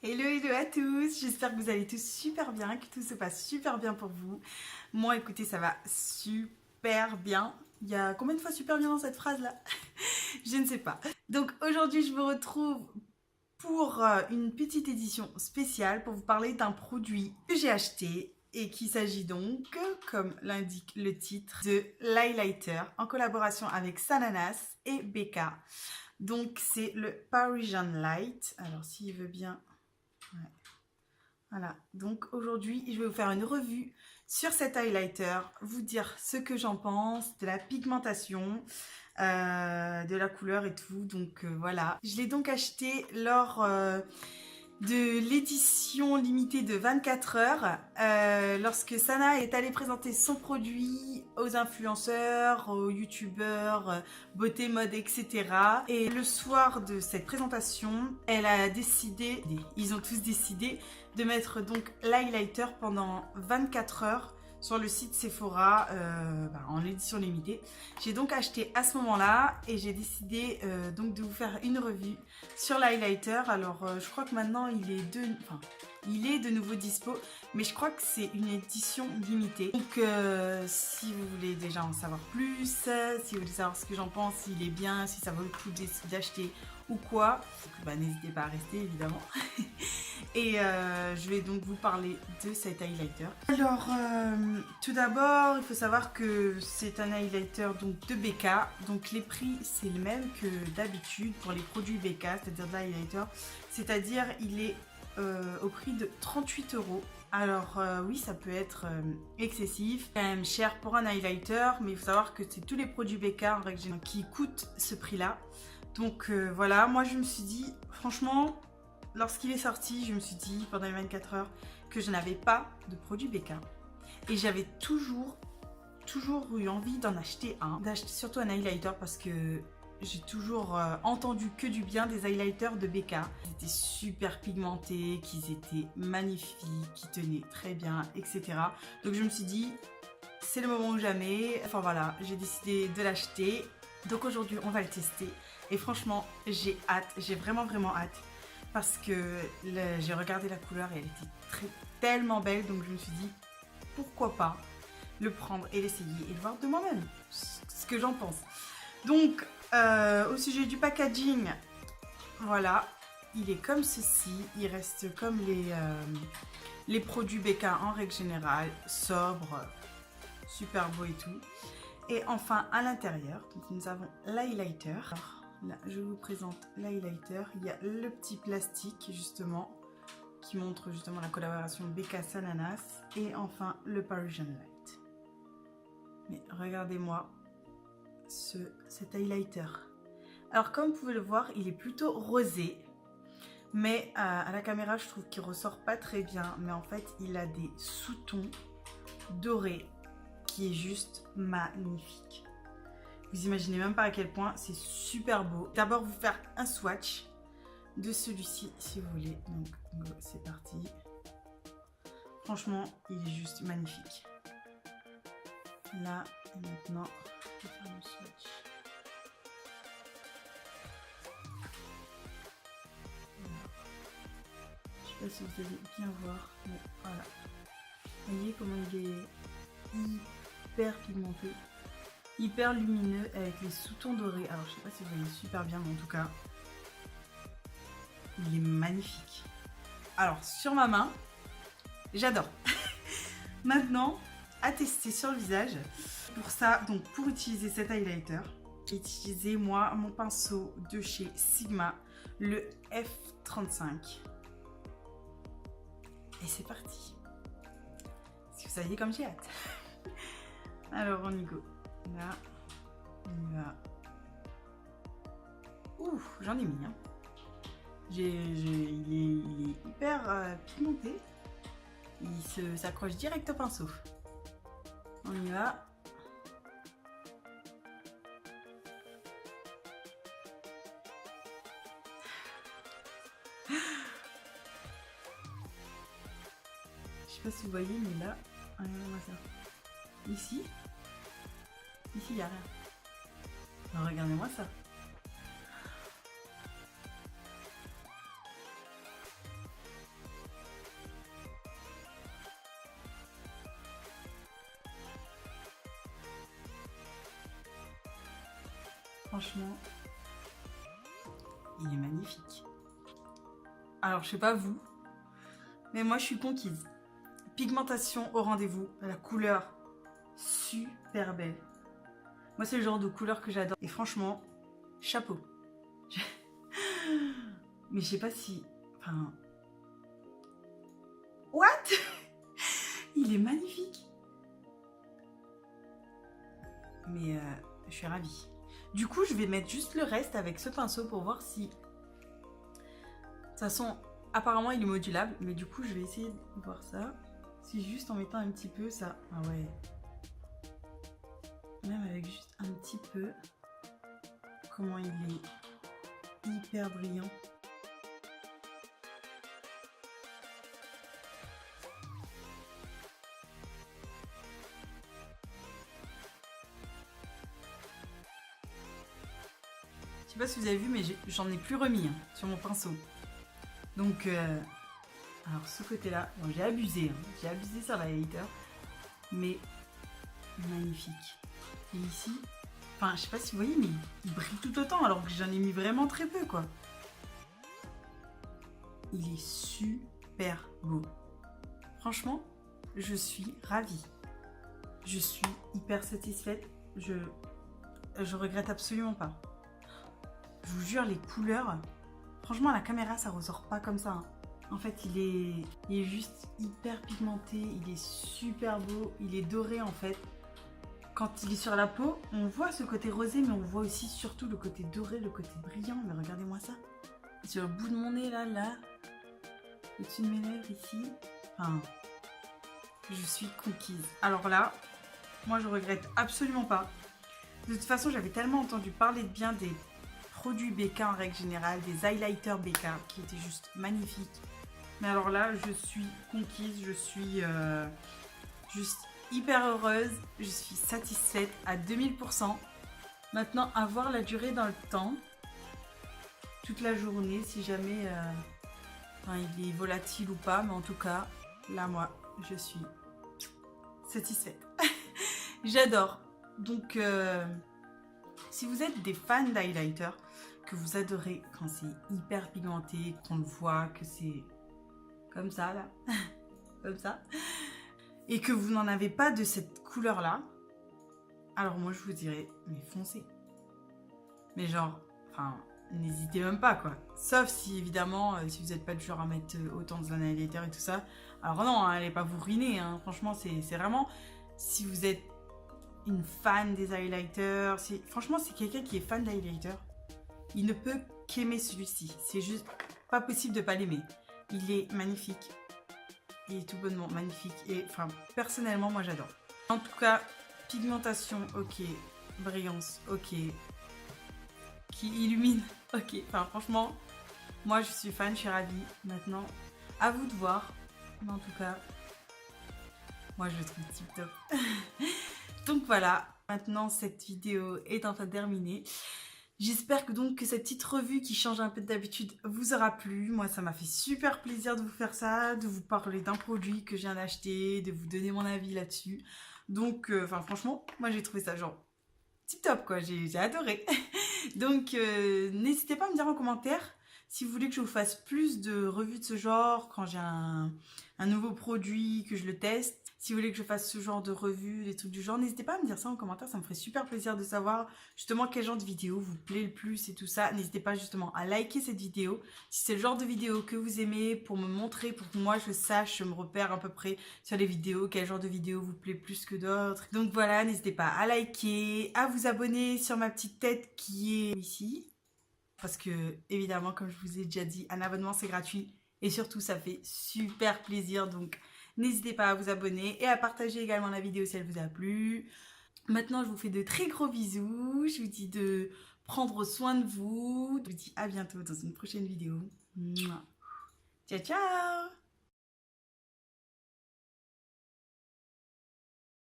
Hello, hello à tous, j'espère que vous allez tous super bien, que tout se passe super bien pour vous. Moi, écoutez, ça va super bien. Il y a combien de fois super bien dans cette phrase-là? Je ne sais pas. Donc aujourd'hui, je vous retrouve pour une petite édition spéciale pour vous parler d'un produit que j'ai acheté et qu'il s'agit donc, comme l'indique le titre, de l'highlighter en collaboration avec Sananas et Becca. Donc c'est le Parisian Light. Alors s'il veut bien... Ouais. Voilà, donc aujourd'hui je vais vous faire une revue sur cet highlighter, vous dire ce que j'en pense, de la pigmentation, de la couleur et tout, donc voilà. Je l'ai donc acheté lors de l'édition limitée de 24 heures, lorsque Sana est allée présenter son produit aux influenceurs, aux youtubeurs, beauté, mode, etc. Et le soir de cette présentation, elle a décidé, ils ont tous décidé de mettre donc l'highlighter pendant 24 heures sur le site Sephora en édition limitée. J'ai donc acheté à ce moment-là et j'ai décidé donc de vous faire une revue sur l'highlighter. Alors je crois que maintenant il est de nouveau dispo, mais je crois que c'est une édition limitée. Donc si vous voulez déjà en savoir plus, si vous voulez savoir ce que j'en pense, s'il est bien, si ça vaut le coup d'acheter ou quoi, n'hésitez pas à rester évidemment. Et je vais donc vous parler de cet highlighter. Alors, tout d'abord, il faut savoir que c'est un highlighter donc, de Becca. Donc les prix, c'est le même que d'habitude pour les produits Becca, c'est-à-dire de l'highlighter. C'est-à-dire, il est au prix de 38 €. Alors oui, ça peut être excessif, quand même cher pour un highlighter, mais il faut savoir que c'est tous les produits Becca en règle générale qui coûtent ce prix-là. Donc voilà, moi je me suis dit, franchement, lorsqu'il est sorti, je me suis dit pendant les 24 heures que je n'avais pas de produit Becca. Et j'avais toujours eu envie d'en acheter un, d'acheter surtout un highlighter parce que j'ai toujours entendu que du bien des highlighters de Becca. Ils étaient super pigmentés, qu'ils étaient magnifiques, qu'ils tenaient très bien, etc. Donc je me suis dit, c'est le moment ou jamais. Enfin voilà, j'ai décidé de l'acheter. Donc aujourd'hui, on va le tester. Et franchement, j'ai hâte, j'ai vraiment hâte. Parce que j'ai regardé la couleur et elle était tellement belle. Donc je me suis dit, pourquoi pas le prendre et l'essayer et le voir de moi-même. Ce que j'en pense. Donc, au sujet du packaging, voilà. Il est comme ceci. Il reste comme les produits Becca en règle générale. Sobre, super beau et tout. Et enfin, à l'intérieur, nous avons l'highlighter. Là, je vous présente l'highlighter. Il y a le petit plastique, justement, qui montre justement la collaboration Becca Sananas. Et enfin, le Parisian Light. Mais regardez-moi cet highlighter. Alors, comme vous pouvez le voir, il est plutôt rosé. Mais à la caméra, je trouve qu'il ressort pas très bien. Mais en fait, il a des sous-tons dorés qui est juste magnifique. Vous imaginez même pas à quel point c'est super beau. D'abord, vous faire un swatch de celui-ci si vous voulez. Donc, c'est parti. Franchement, il est juste magnifique. Là, et maintenant, je vais faire le swatch. Voilà. Je sais pas si vous allez bien voir, mais voilà. Vous voyez comment il est hyper pigmenté. Hyper lumineux avec les sous-tons dorés. Alors je sais pas si vous voyez super bien, mais en tout cas il est magnifique. Alors sur ma main, j'adore. Maintenant à tester sur le visage. Pour ça, donc pour utiliser cet highlighter, j'ai utilisé moi mon pinceau de chez Sigma, le F35. Et c'est parti. Est-ce que vous saviez comme j'ai hâte? Alors on y go. Là, on y va. Ouh, j'en ai mis. Hein. Il est hyper pigmenté. Il s'accroche direct au pinceau. On y va. Je sais pas si vous voyez, mais là, regardez-moi ça. Ici, il n'y a rien. Alors, regardez-moi ça. franchement, il est magnifique. Alors, je sais pas vous, mais moi, je suis conquise. Pigmentation au rendez-vous, la couleur super belle. Moi, c'est le genre de couleur que j'adore. Et franchement, chapeau. Mais je sais pas si... Enfin... What? Il est magnifique. Mais je suis ravie. Du coup, je vais mettre juste le reste avec ce pinceau pour voir si... De toute façon, apparemment, il est modulable. Mais du coup, je vais essayer de voir ça. Si juste en mettant un petit peu, ça... Ah ouais. Même avec juste un petit peu. Comment il est hyper brillant. Je sais pas si vous avez vu, mais j'en ai plus remis sur mon pinceau. Donc, alors ce côté-là, bon, j'ai abusé. J'ai abusé sur l'highlighter. Mais magnifique. Et ici, enfin, je sais pas si vous voyez, mais il brille tout autant alors que j'en ai mis vraiment très peu, quoi. Il est super beau. Franchement, je suis ravie. Je suis hyper satisfaite. Je regrette absolument pas. Je vous jure, les couleurs, franchement, à la caméra, ça ressort pas comme ça. En fait, il est juste hyper pigmenté. Il est super beau. Il est doré, en fait. Quand il est sur la peau, on voit ce côté rosé, mais on voit aussi surtout le côté doré, le côté brillant. Mais regardez-moi ça. Sur le bout de mon nez, là, au-dessus de mes lèvres, ici. Enfin, je suis conquise. Alors là, moi, je regrette absolument pas. De toute façon, j'avais tellement entendu parler de bien des produits BK en règle générale, des highlighters BK qui étaient juste magnifiques. Mais alors là, je suis conquise, je suis juste hyper heureuse, je suis satisfaite à 2000%. Maintenant, à voir la durée dans le temps, toute la journée, si jamais enfin, il est volatile ou pas, mais en tout cas, là, moi, je suis satisfaite. J'adore. Donc, si vous êtes des fans d'highlighter, que vous adorez quand c'est hyper pigmenté, qu'on le voit, que c'est comme ça, là, comme ça, et que vous n'en avez pas de cette couleur-là, alors moi, je vous dirais, mais foncez. Mais genre, enfin, n'hésitez même pas, quoi. Sauf si, évidemment, si vous n'êtes pas du genre à mettre autant de highlighter et tout ça, alors non, hein, allez pas vous ruiner, hein. Franchement, c'est vraiment, si vous êtes une fan des highlighters, franchement, c'est quelqu'un qui est fan d'highlighter, il ne peut qu'aimer celui-ci. C'est juste pas possible de pas l'aimer. Il est magnifique. Il est tout bonnement magnifique. Et enfin, personnellement, moi j'adore. En tout cas, pigmentation, ok. Brillance, ok. Qui illumine, ok. Enfin, franchement, moi je suis fan, je suis ravie. Maintenant, à vous de voir. Mais en tout cas, moi je le trouve tip top. Donc voilà, maintenant cette vidéo est enfin terminée. J'espère que cette petite revue qui change un peu d'habitude vous aura plu. Moi, ça m'a fait super plaisir de vous faire ça, de vous parler d'un produit que je viens d'acheter, de vous donner mon avis là-dessus. Donc, enfin, franchement, moi, j'ai trouvé ça genre tip top, quoi. J'ai adoré. Donc, n'hésitez pas à me dire en commentaire si vous voulez que je vous fasse plus de revues de ce genre, quand j'ai un nouveau produit, que je le teste. Si vous voulez que je fasse ce genre de revue, des trucs du genre, n'hésitez pas à me dire ça en commentaire, ça me ferait super plaisir de savoir justement quel genre de vidéo vous plaît le plus et tout ça. N'hésitez pas justement à liker cette vidéo si c'est le genre de vidéo que vous aimez, pour me montrer, pour que moi je sache, je me repère à peu près sur les vidéos, quel genre de vidéo vous plaît plus que d'autres. Donc voilà, n'hésitez pas à liker, à vous abonner sur ma petite tête qui est ici. Parce que évidemment, comme je vous ai déjà dit, un abonnement c'est gratuit et surtout ça fait super plaisir, donc n'hésitez pas à vous abonner et à partager également la vidéo si elle vous a plu. Maintenant, je vous fais de très gros bisous. Je vous dis de prendre soin de vous. Je vous dis à bientôt dans une prochaine vidéo. Ciao, ciao!